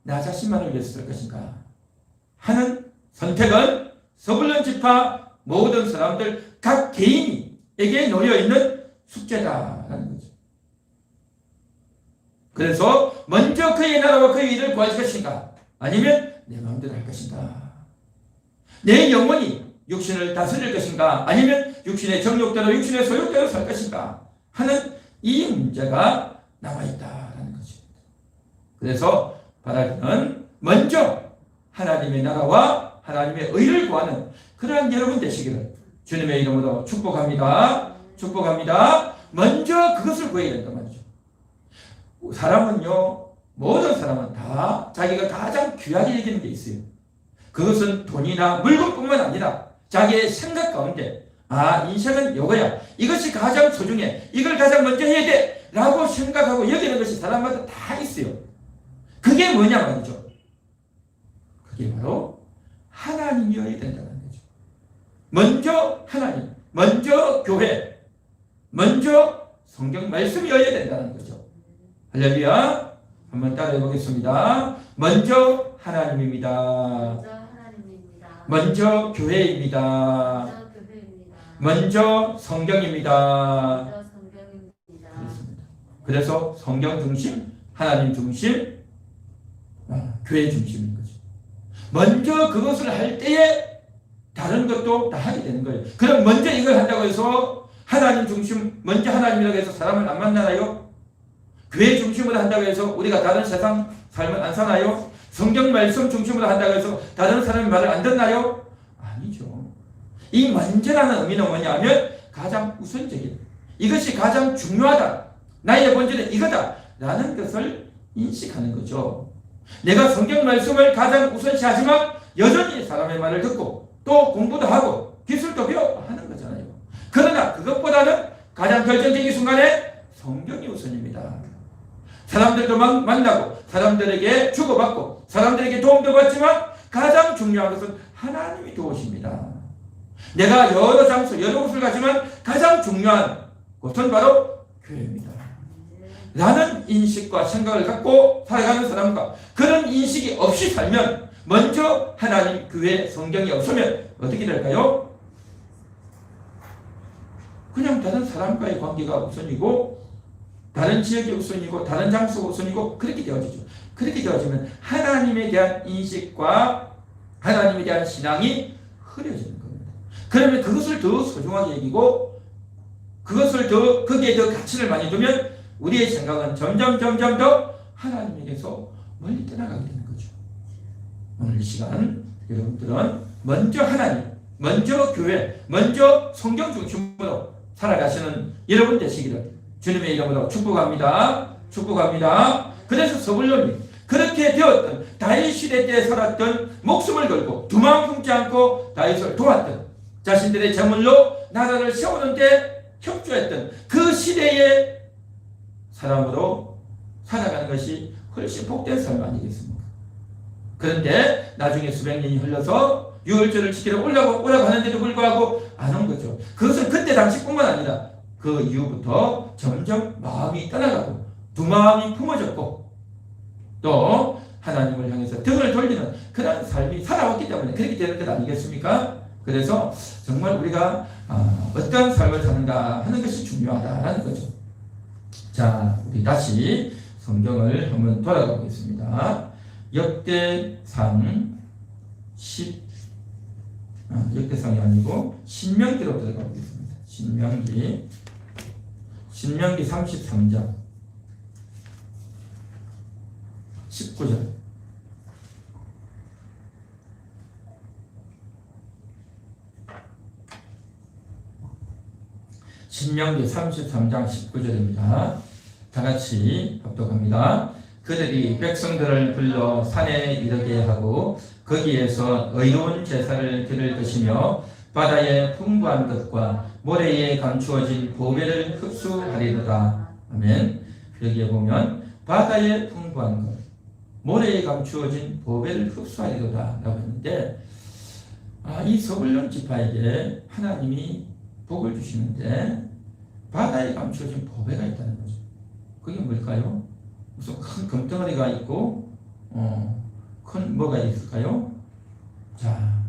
나 자신만을 위해서 쓸 것인가 하는 선택은 스불론 지파 모든 사람들 각 개인에게 놓여있는 숙제다라는 거죠. 그래서 먼저 그의 나라와 그의 일을 구할 것인가, 아니면 내 마음대로 할 것인가, 내 영혼이 육신을 다스릴 것인가, 아니면 육신의 정욕대로 육신의 소욕대로 살 것인가 하는 이 문제가 남아있다라는 것입니다. 그래서 바라기는 먼저 하나님의 나라와 하나님의 의를 구하는 그러한 여러분 되시기를 주님의 이름으로 축복합니다. 축복합니다. 먼저 그것을 구해야 된단 말이죠. 사람은요, 모든 사람은 다 자기가 가장 귀하게 여기는 게 있어요. 그것은 돈이나 물건뿐만 아니라 자기의 생각 가운데, 인생은 이거야, 이것이 가장 소중해, 이걸 가장 먼저 해야 돼 라고 생각하고 여기는 것이 사람마다 다 있어요. 그게 뭐냐 말이죠. 그게 바로 하나님이어야 된다는 거죠. 먼저 하나님, 먼저 교회, 먼저 성경 말씀이어야 된다는 거죠. 할렐루야. 한번 따라해 보겠습니다. 먼저 하나님입니다. 먼저 교회입니다. 먼저 성경입니다. 그렇습니다. 그래서 성경 중심, 하나님 중심, 교회 중심인 거죠. 먼저 그것을 할 때에 다른 것도 다 하게 되는 거예요. 그럼 먼저 이걸 한다고 해서 하나님 중심, 먼저 하나님이라고 해서 사람을 안 만나나요? 교회 중심으로 한다고 해서 우리가 다른 세상 삶을 안 사나요? 성경 말씀 중심으로 한다고 해서 다른 사람의 말을 안 듣나요? 아니죠. 이 먼저라는 의미는 뭐냐면 가장 우선적인, 이것이 가장 중요하다, 나의 본질은 이거다 라는 것을 인식하는 거죠. 내가 성경 말씀을 가장 우선시하지만 여전히 사람의 말을 듣고 또 공부도 하고 기술도 배우고 하는 거잖아요. 그러나 그것보다는 가장 결정적인 순간에 성경이 우선입니다. 사람들도 만나고 사람들에게 주고받고 사람들에게 도움도 받지만 가장 중요한 것은 하나님이 도우십니다. 내가 여러 장소, 여러 곳을 가지만 가장 중요한 곳은 바로 교회입니다. 라는 인식과 생각을 갖고 살아가는 사람과 그런 인식이 없이 살면 먼저 하나님, 교회, 성경이 없으면 어떻게 될까요? 그냥 다른 사람과의 관계가 우선이고 다른 지역이 우선이고 다른 장소가 우선이고 그렇게 되어지죠. 그렇게 되어지면 하나님에 대한 인식과 하나님에 대한 신앙이 흐려지는 겁니다. 그러면 그것을 더 소중하게 여기고 거기에 더 가치를 많이 두면 우리의 생각은 점점 더 하나님에게서 멀리 떠나가게 되는 거죠. 오늘 이 시간 여러분들은 먼저 하나님, 먼저 교회, 먼저 성경 중심으로 살아가시는 여러분 되시기를 주님의 이름으로 축복합니다. 축복합니다. 그래서 서불론이 그렇게 되었던 다윗 시대 때 살았던 목숨을 걸고 두 마음 품지 않고 다윗을 도왔던 자신들의 제물로 나라를 세우는데 협조했던 그 시대의 사람으로 살아가는 것이 훨씬 복된 삶 아니겠습니까? 그런데 나중에 수백 년이 흘러서 유월절을 지키러 올라가는데도 불구하고 안 온 거죠. 그것은 그때 당시뿐만 아니라 그 이후부터 점점 마음이 떠나가고 두 마음이 품어졌고 또 하나님을 향해서 등을 돌리는 그런 삶이 살아왔기 때문에 그렇게 되는 것 아니겠습니까? 그래서 정말 우리가 어떤 삶을 사는가 하는 것이 중요하다라는 거죠. 자, 우리 다시 성경을 한번 돌아가 보겠습니다. 역대상 역대상이 아니고 신명기로 들어가 보겠습니다. 신명기 33장 19절. 신명기 33장 19절입니다. 다 같이 합독합니다. 그들이 백성들을 불러 산에 이르게 하고 거기에서 의로운 제사를 드릴 것이며 바다의 풍부한 것과 모래에 감추어진 보배를 흡수하리로다. 아멘. 여기에 보면 바다의 풍부한 것, 모래에 감추어진 보배를 흡수하리로다 라고 했는데 이 서불론 지파에게 하나님이 복을 주시는데 바다에 감추어진 보배가 있다는 거죠. 그게 뭘까요? 무슨 큰 금덩어리가 있고 큰 뭐가 있을까요? 자,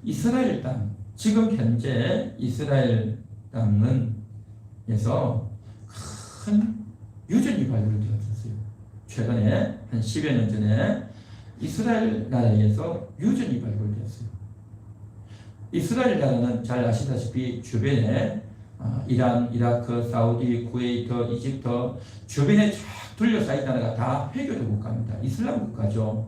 이스라엘 땅, 지금 현재 이스라엘 땅에서 큰 유전이 발굴되었었어요. 최근에 한 10여 년 전에 이스라엘 나라에서 유전이 발굴되었어요. 이스라엘 나라는 잘 아시다시피 주변에 이란, 이라크, 사우디, 쿠웨이트, 이집트 주변에 쫙 둘러싸인 나라가 다 회교도 국가입니다. 이슬람 국가죠.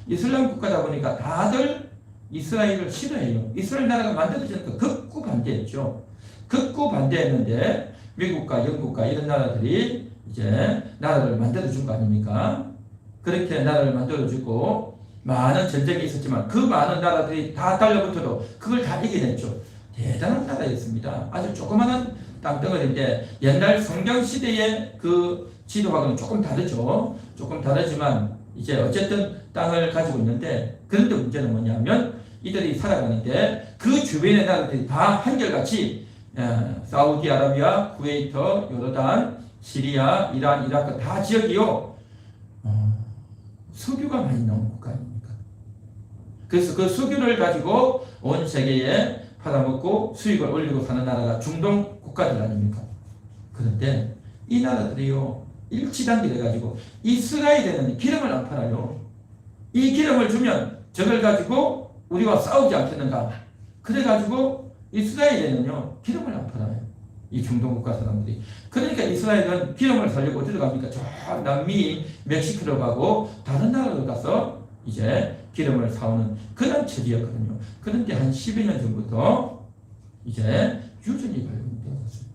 이슬람 국가다 보니까 다들 이스라엘을 싫어해요. 이스라엘 나라가 만들어지니까 극구 반대했죠. 극구 반대했는데 미국과 영국과 이런 나라들이 이제 나라를 만들어준 거 아닙니까? 그렇게 나라를 만들어주고 많은 전쟁이 있었지만 그 많은 나라들이 다 달라붙어도 그걸 다 이겨냈죠. 대단한 나라였습니다. 아주 조그마한 땅덩어리인데 옛날 성경 시대의 그 지도하고는 조금 다르죠. 조금 다르지만 이제 어쨌든 땅을 가지고 있는데 그런데 문제는 뭐냐면 이들이 살아가는데 그 주변의 나라들이 다 한결같이 사우디아라비아, 쿠웨이트, 요르단, 시리아, 이란, 이라크 다 지역이요. 석유가 많이 나온 국가 아닙니까? 그래서 그 석유를 가지고 온 세계에 팔아먹고 수익을 올리고 사는 나라가 중동 국가들 아닙니까? 그런데 이 나라들이요 일치단결해 가지고 이스라엘에는 기름을 안 팔아요. 이 기름을 주면 저걸 가지고 우리와 싸우지 않겠는가? 그래 가지고 이스라엘에는요 기름을 안 팔아요. 이 중동 국가 사람들이. 그러니까 이스라엘은 기름을 살려고 어디로 갑니까? 저 남미 멕시코로 가고 다른 나라로 가서 이제 기름을 사오는 그런 처지였거든요. 그런데 한 12년 전부터 이제 유전이 발굴되었어요.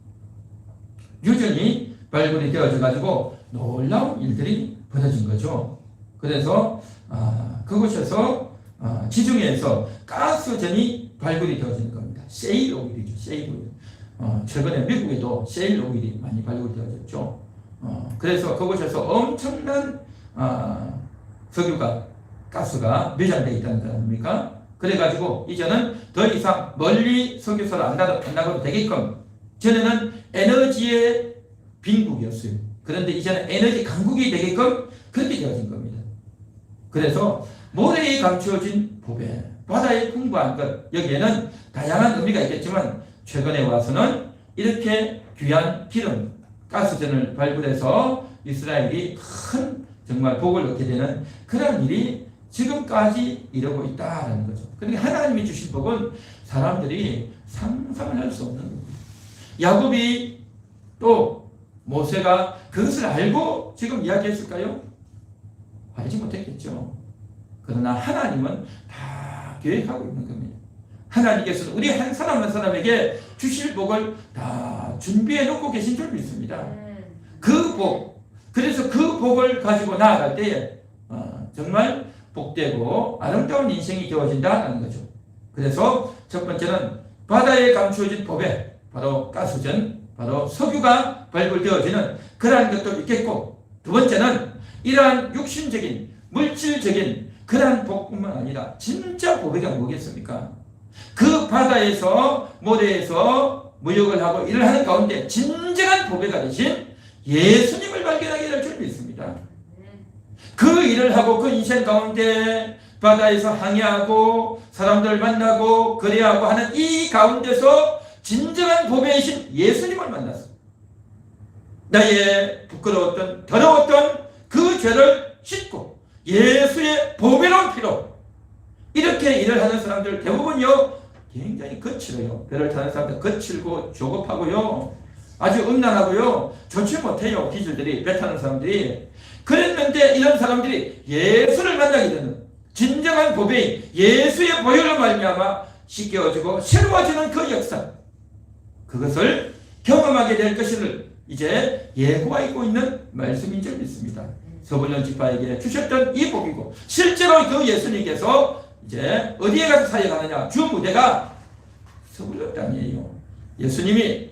유전이 발굴이 되어져 가지고 놀라운 일들이 벌어진 거죠. 그래서 그곳에서 지중해에서 가스전이 발굴이 되어지는 겁니다. 세일 오일이죠. 세일 오일. 최근에 미국에도 세일 오일이 많이 발굴되어졌죠. 그래서 그곳에서 엄청난 석유가 가스가 매장되어 있다는 거 아닙니까? 그래가지고 이제는 더 이상 멀리 석유소를 안 나가도 되게끔 전에는 에너지의 빈국이었어요. 그런데 이제는 에너지 강국이 되게끔 그렇게 되어진 겁니다. 그래서 모래에 감추어진 보배, 바다의 풍부한 것, 여기에는 다양한 의미가 있겠지만 최근에 와서는 이렇게 귀한 기름, 가스전을 발굴해서 이스라엘이 큰 정말 복을 얻게 되는 그런 일이 지금까지 이루고 있다라는 거죠. 그러니까 하나님이 주신 복은 사람들이 상상을 할 수 없는 겁니다. 야곱이 또 모세가 그것을 알고 지금 이야기했을까요? 알지 못했겠죠. 그러나 하나님은 다 계획하고 있는 겁니다. 하나님께서는 우리 한 사람 한 사람에게 주실 복을 다 준비해 놓고 계신 줄 믿습니다. 그 복, 그래서 그 복을 가지고 나아갈 때에 정말 복되고 아름다운 인생이 되어진다는 거죠. 그래서 첫 번째는 바다에 감추어진 보배, 바로 가스전, 바로 석유가 발굴되어지는 그러한 것도 있겠고, 두 번째는 이러한 육신적인 물질적인 그러한 복뿐만 아니라 진짜 보배가 뭐겠습니까? 그 바다에서 모래에서 무역을 하고 일을 하는 가운데 진정한 보배가 되신 예수님을 발견하게 될 줄 믿습니다. 그 일을 하고 그 인생 가운데 바다에서 항해하고 사람들을 만나고 거래하고 하는 이 가운데서 진정한 보배이신 예수님을 만났어. 나의 부끄러웠던 더러웠던 그 죄를 씻고 예수의 보배로운 피로 이렇게 일을 하는 사람들 대부분요 굉장히 거칠어요. 배를 타는 사람들 거칠고 조급하고요, 아주 음란하고요, 좋지 못해요. 기질들이, 배 타는 사람들이. 그랬는데 이런 사람들이 예수를 만나게 되는 진정한 보배인 예수의 보혈로 말미암아 씻겨지고 새로워지는 그 역사, 그것을 경험하게 될 것을 이제 예고하고 있는 말씀인 줄 믿습니다. 서불론 지파에게 주셨던 이 복이고, 실제로 그 예수님께서 이제 어디에 가서 사역하느냐, 주 무대가 서불론 땅이에요. 예수님이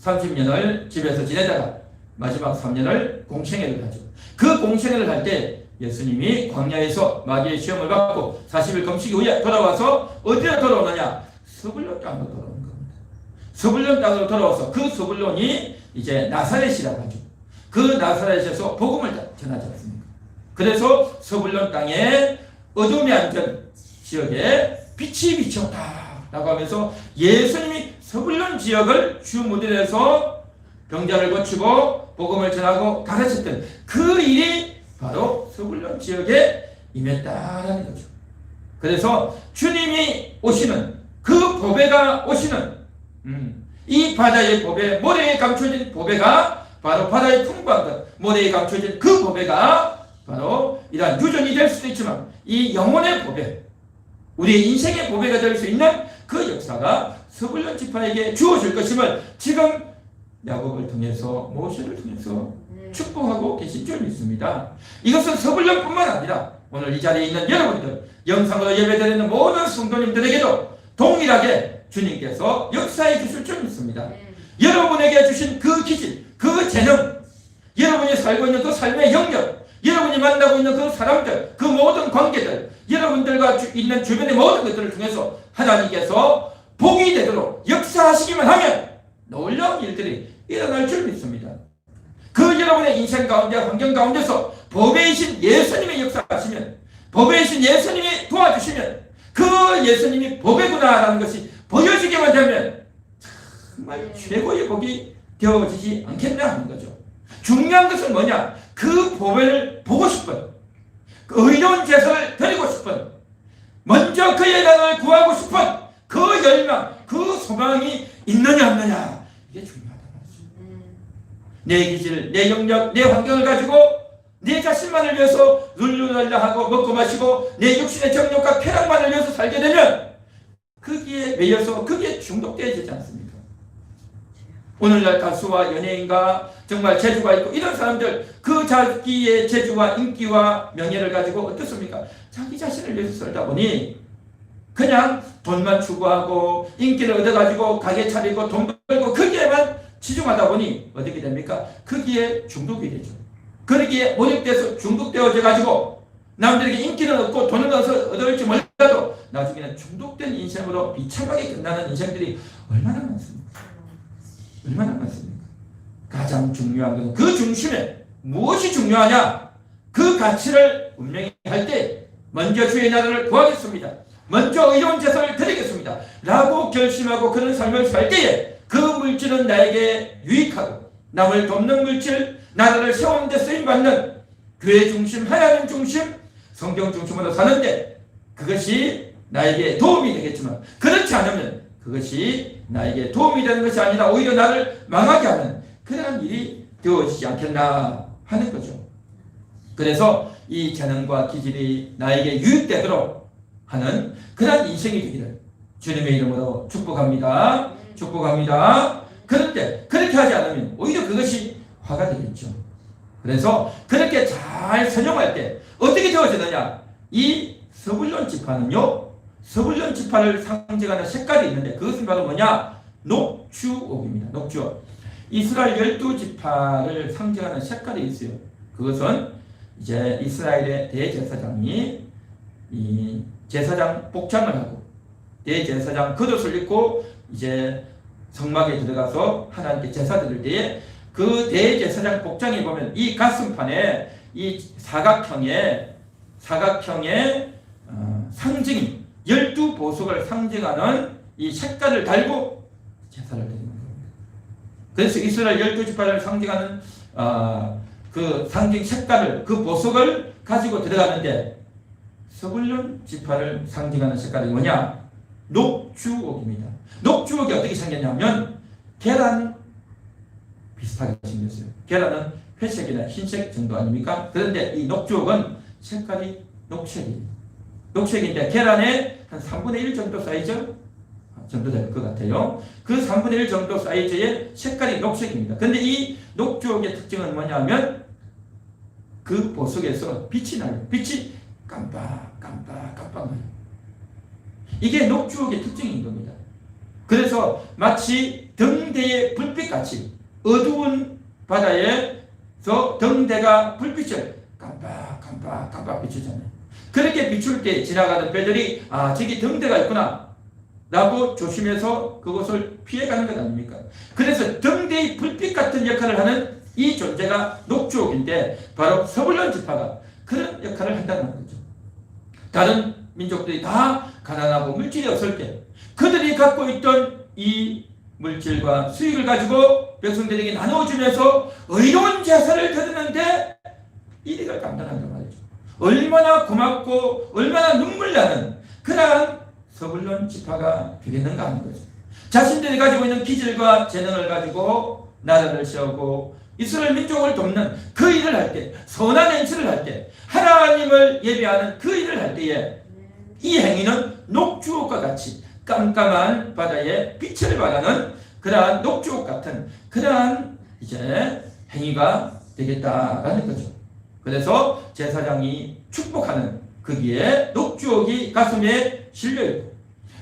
30년을 집에서 지내다가 마지막 3년을 공생애를 하죠. 그 공생애를 할 때 예수님이 광야에서 마귀의 시험을 받고 40일 금식 후에 돌아와서 어디로 돌아오느냐, 서불론 땅으로 돌아오는 겁니다. 서불론 땅으로 돌아와서 그 서불론이 이제 나사렛이라고 하죠. 그 나사렛에서 복음을 전하지 않습니까? 그래서 서불론 땅에 어둠이 앉은 지역에 빛이 비쳤다 라고 하면서 예수님이 서불론 지역을 주 무대에서 병자를 고치고 복음을 전하고 가르쳤던 그 일이 바로 서불론 지역에 임했다라는 거죠. 그래서 주님이 오시는 그 보배가 오시는 이 바다의 보배, 모래에 감춰진 보배가 바로 바다의 풍부한 것, 모래에 감춰진 그 보배가 바로 이러한 유전이 될 수도 있지만 이 영혼의 보배, 우리의 인생의 보배가 될 수 있는 그 역사가 서불론 지파에게 주어질 것임을 지금 야곱을 통해서, 모세를 통해서 축복하고 계신 줄 믿습니다. 이것은 서불론뿐만 아니라 오늘 이 자리에 있는 여러분들, 영상으로 예배드리는 모든 성도님들에게도 동일하게 주님께서 역사해 주실 줄 믿습니다. 여러분에게 주신 그 기질, 그 재능, 여러분이 살고 있는 그 삶의 영역, 여러분이 만나고 있는 그 사람들, 그 모든 관계들, 여러분들과 있는 주변의 모든 것들을 통해서 하나님께서 복이 되도록 역사하시기만 하면 놀라운 일들이 일어날 줄 믿습니다. 그 여러분의 인생 가운데, 환경 가운데서 보배이신 예수님의 역사하시면, 보배이신 예수님이 도와주시면, 그 예수님이 보배구나라는 것이 보여지기만 되면 정말 최고의 복이 되어지지 않겠나 하는 거죠. 중요한 것은 뭐냐? 그 보배를 보고 싶은, 그 의로운 제사를 드리고 싶은, 먼저 그의 나라를 구하고 싶은 그 열망, 그 소망이 있느냐 없느냐, 이게 중요하다는 거죠. 내 기질, 내 영역, 내 환경을 가지고 내 자신만을 위해서 룰루랄라하고 먹고 마시고 내 육신의 정욕과 쾌락만을 위해서 살게 되면 거기에 매여서 거기에 중독되어지지 않습니까? 오늘날 가수와 연예인과 정말 재주가 있고 이런 사람들, 그 자기의 재주와 인기와 명예를 가지고 어떻습니까? 자기 자신을 위해서 살다 보니 그냥 돈만 추구하고 인기를 얻어가지고 가게 차리고 돈 벌고 거기에만 치중하다 보니 어떻게 됩니까? 거기에 중독이 되죠. 거기에 몰입돼서 중독되어져 가지고 남들에게 인기는 얻고 돈을 얻을지 몰라도 나중에는 중독된 인생으로 비참하게 끝나는 인생들이 얼마나 많습니까? 얼마나 많습니까? 가장 중요한 것은 그 중심에 무엇이 중요하냐? 그 가치를 분명히 할 때 먼저 주의 나라를 구하겠습니다. 먼저 의로운 제사를 드리겠습니다. 라고 결심하고 그런 삶을 살 때에 그 물질은 나에게 유익하고 남을 돕는 물질, 나라를 세우는 데 쓰임받는 교회 중심, 하나님 중심, 성경 중심으로 사는데 그것이 나에게 도움이 되겠지만 그렇지 않으면 그것이 나에게 도움이 되는 것이 아니라 오히려 나를 망하게 하는 그러한 일이 되어지지 않겠나 하는 거죠. 그래서 이 재능과 기질이 나에게 유익되도록 하는 그러한 인생이 되기를 주님의 이름으로 축복합니다. 축복합니다. 그런데 그렇게 하지 않으면 오히려 그것이 화가 되겠죠. 그래서 그렇게 잘 선용할 때 어떻게 되어지느냐? 이 서불론 지파는요, 서불론 지파를 상징하는 색깔이 있는데 그것은 바로 뭐냐? 녹주옥입니다. 녹주옥. 이스라엘 12지파를 상징하는 색깔이 있어요. 그것은 이제 이스라엘의 대제사장이 이 제사장 복장을 하고 대제사장 겉옷을 입고 이제 성막에 들어가서 하나님께 제사 드릴 때에 그 대제사장 복장에 보면 이 가슴판에 이 사각형의 상징이 12보석을 상징하는 이 색깔을 달고 제사를 드리는 겁니다. 그래서 이스라엘 12지파를 상징하는 그 상징 색깔을, 그 보석을 가지고 들어가는데 서불론 지파를 상징하는 색깔이 뭐냐? 녹주옥입니다. 녹주옥이 어떻게 생겼냐면 계란 비슷하게 생겼어요. 계란은 회색이나 흰색 정도 아닙니까? 그런데 이 녹주옥은 색깔이 녹색이에요. 녹색인데 계란의 한 3분의 1 정도 사이즈 정도 될 것 같아요. 그 3분의 1 정도 사이즈의 색깔이 녹색입니다. 그런데 이 녹주옥의 특징은 뭐냐면 그 보석에서 빛이 나요. 빛이 깜빡 나요. 이게 녹주옥의 특징인 겁니다. 그래서 마치 등대의 불빛같이 어두운 바다에서 등대가 불빛을 깜빡 비추잖아요. 그렇게 비출 때 지나가는 배들이 저기 등대가 있구나 라고 조심해서 그것을 피해가는 것 아닙니까? 그래서 등대의 불빛 같은 역할을 하는 이 존재가 녹주옥인데 바로 서불론 지파가 그런 역할을 한다는 거죠. 다른 민족들이 다 가난하고 물질이 없을 때 그들이 갖고 있던 이 물질과 수익을 가지고 백성들에게 나눠주면서 의로운 제사를 드리는데 이익을 감당한단 말이죠. 얼마나 고맙고 얼마나 눈물 나는 그러한 서불론 지파가 되겠는가 하는 거죠. 자신들이 가지고 있는 기질과 재능을 가지고 나라를 세우고 이스라엘 민족을 돕는 그 일을 할 때, 선한 행실을 할 때, 하나님을 예배하는 그 일을 할 때에 이 행위는 녹주옥과 같이 깜깜한 바다에 빛을 발하는 그러한 녹주옥 같은 그러한 이제 행위가 되겠다라는 거죠. 그래서 제사장이 축복하는 거기에 녹주옥이 가슴에 실려있고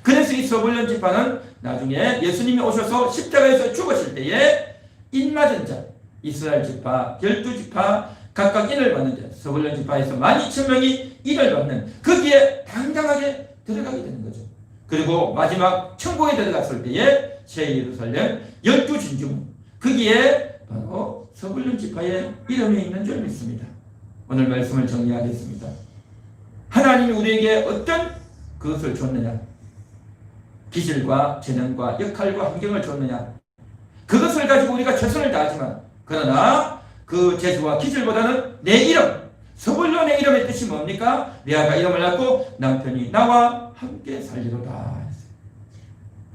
그래서 이 서불론 지파는 나중에 예수님이 오셔서 십자가에서 죽으실 때에 인맞은 자 이스라엘 지파 12지파 각각 인을 받는데 서불론 지파에서 12,000명이 인을 받는 거기에 당당하게 들어가게 되는 거죠. 그리고 마지막 천국에 들어갔을 때에 새 예루살렘 12진주문 거기에 바로 서불론 지파의 이름이 있는 줄 믿습니다. 오늘 말씀을 정리하겠습니다. 하나님이 우리에게 어떤 그것을 줬느냐? 기질과 재능과 역할과 환경을 줬느냐? 그것을 가지고 우리가 최선을 다하지만 그러나 그 재주와 기질보다는 내 이름, 서불론의 이름의 뜻이 뭡니까? 레아가 이름을 낳고 남편이 나와 함께 살리로다.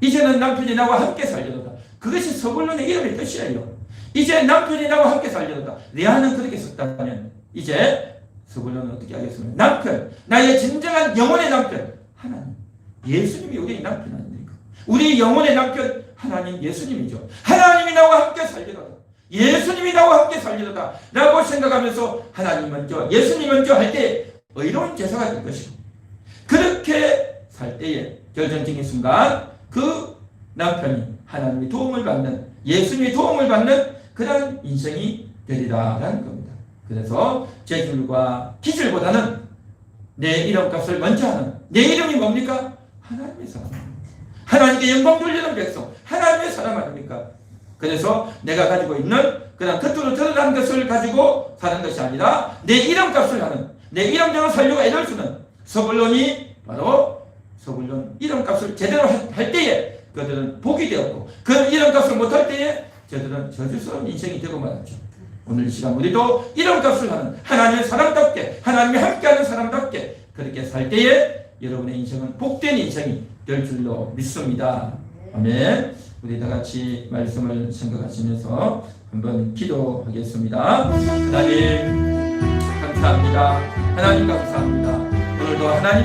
이제는 남편이 나와 함께 살리로다. 그것이 서불론의 이름의 뜻이에요. 이제 남편이 나와 함께 살리로다. 레아는 그렇게 썼다면 이제 서불론은 어떻게 하겠습니까? 남편, 나의 진정한 영혼의 남편 하나님, 예수님이 우리의 남편 아닙니까? 우리 영혼의 남편 하나님 예수님이죠. 하나님이 나와 함께 살리로다. 예수님이 나와 함께 살리로다 라고 생각하면서 하나님 먼저 예수님 먼저 할 때 의로운 제사가 될 것이고 그렇게 살 때에 결정적인 순간 그 남편이 하나님의 도움을 받는 예수님의 도움을 받는 그런 인생이 되리라라는 겁니다. 그래서 재질과 기질보다는 내 이름값을 먼저 하는 내 이름이 뭡니까? 하나님의 사람, 하나님께 영광 돌리는 백성, 하나님의 사람 아닙니까? 그래서 내가 가지고 있는 그런 겉으로 드러난 것을 가지고 사는 것이 아니라 내 이름값을 하는, 내 이름대로 살려고 애를 쓰는 서불론이 바로 서불론 이름값을 제대로 할 때에 그들은 복이 되었고, 그 이름값을 못할 때에 저들은 저주스러운 인생이 되고 말았죠. 오늘 이 시간 우리도 이름값을 하는 하나님의 사람답게, 하나님이 함께하는 사람답게 그렇게 살 때에 여러분의 인생은 복된 인생이 될 줄로 믿습니다. 아멘. 우리 다 같이 말씀을 생각하시면서 한번 기도하겠습니다. 하나님 감사합니다. 하나님 감사합니다. 오늘도 하나님